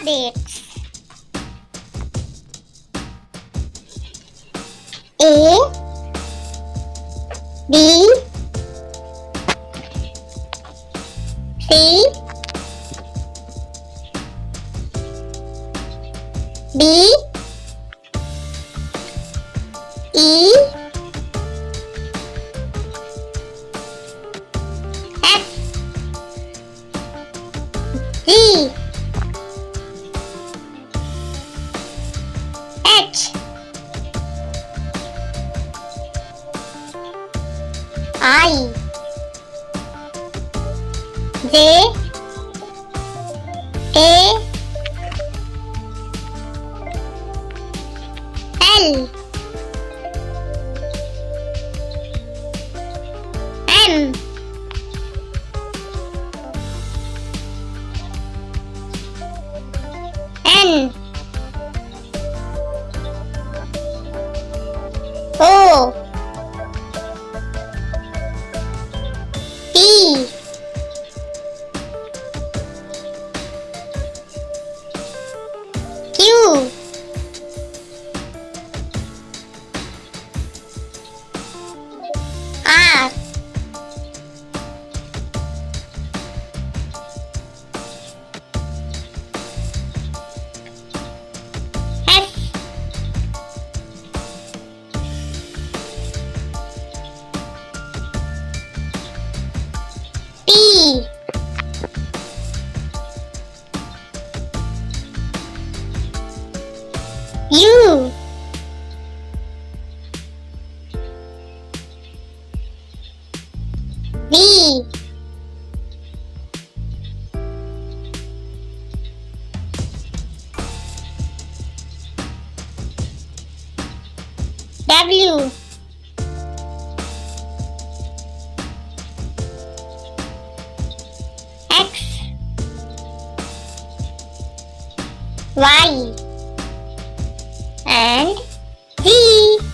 rabbits. A B C D E F G H I J K L M N O P Q R S T U V W X Y and Z.